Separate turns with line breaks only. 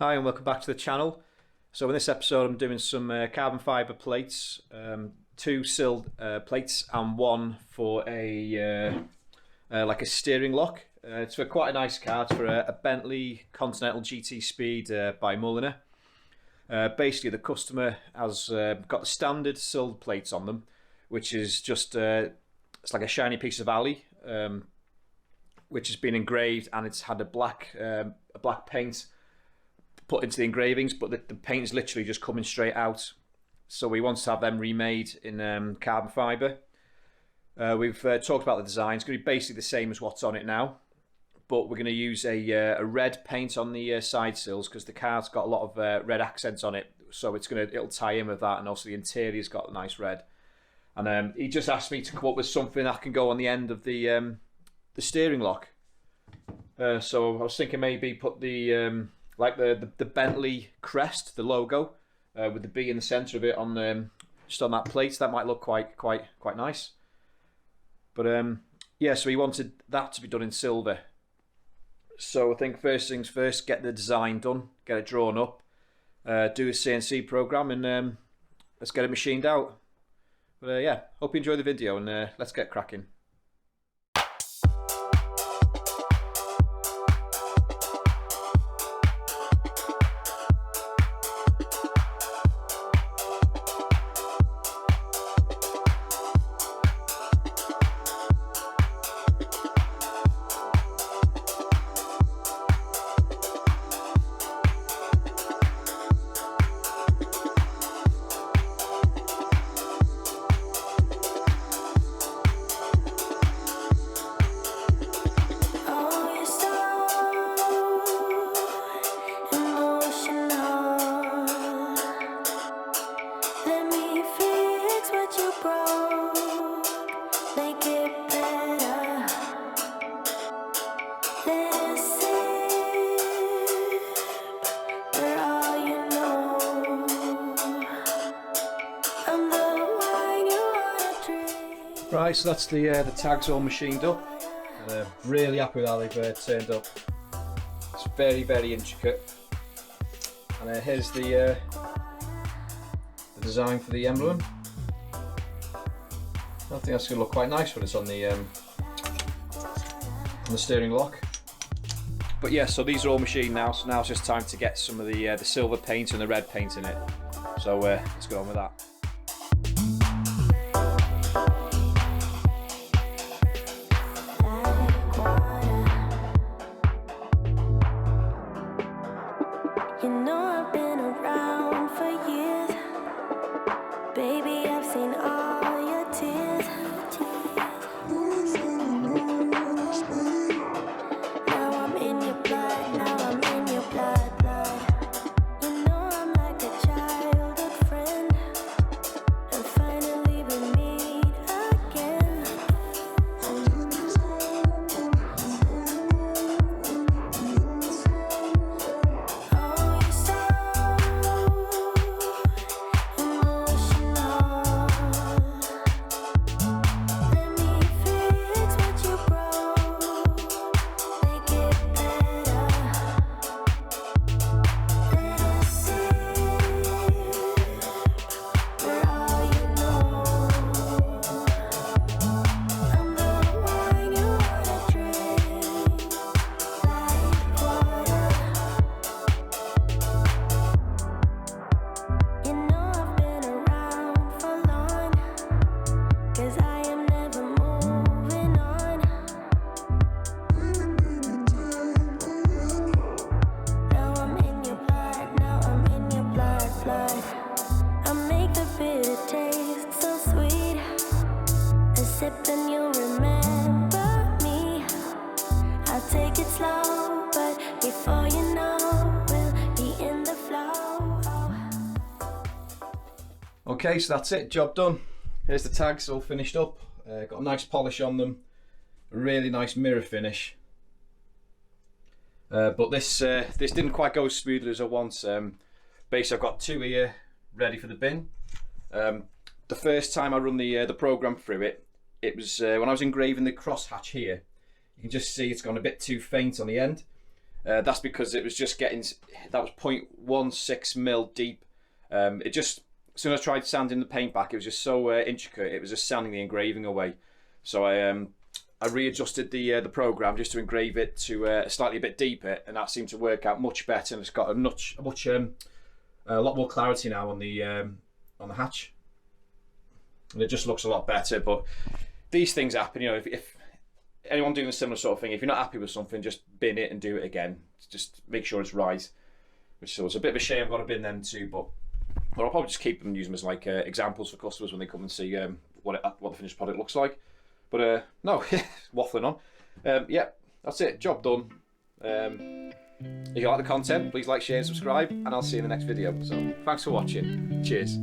Hi and welcome back to the channel. So in this episode I'm doing some carbon fibre plates, two Sill plates and one for a like a steering lock. It's for quite a nice car. It's for a Bentley Continental GT Speed by Mulliner. Basically the customer has got the standard Sill plates on them, which is just it's like a shiny piece of alley, which has been engraved, and it's had a black paint put into the engravings, but the paint is literally just coming straight out. So we want to have them remade in carbon fibre. We've talked about the design. It's going to be basically the same as what's on it now, but we're going to use a red paint on the side sills because the car's got a lot of red accents on it. So it'll tie in with that, and also the interior's got a nice red. And he just asked me to come up with something that can go on the end of the steering lock. So I was thinking maybe put the like the Bentley crest, the logo, with the B in the centre of it on just on that plate. That might look quite nice. But yeah, so he wanted that to be done in silver. So I think first things first, get the design done, get it drawn up, do a CNC program, and let's get it machined out. But yeah, hope you enjoy the video, and let's get cracking. Right, so that's the tags all machined up, and really happy with how they've turned up. It's very intricate, and here's the design for the emblem. I think that's going to look quite nice when it's on the steering lock. But yeah, so these are all machined now, so now it's just time to get some of the silver paint and the red paint in it. So let's go on with that. Okay, so that's it, job done. Here's the tags all finished up. Got a nice polish on them, a really nice mirror finish. But this didn't quite go as smoothly as I want. Basically, I've got two here ready for the bin. The first time I run the program through it, it was when I was engraving the crosshatch here. You can just see it's gone a bit too faint on the end. That's because it was just getting, that was 0.16 mil deep. It just, as soon as I tried sanding the paint back, it was just so intricate, it was just sanding the engraving away. So I readjusted the program just to engrave it to slightly a bit deeper, and that seemed to work out much better, and it's got a lot more clarity now on the hatch, and it just looks a lot better. But these things happen, you know. If anyone doing a similar sort of thing, if you're not happy with something, just bin it and do it again. Just make sure it's right. Which so it's a bit of a shame I've got to bin them too, but I'll probably just keep them and use them as like examples for customers when they come and see what the finished product looks like. But no, waffling on. Yeah, that's it. Job done. If you like the content, please like, share, and subscribe, and I'll see you in the next video. So thanks for watching. Cheers.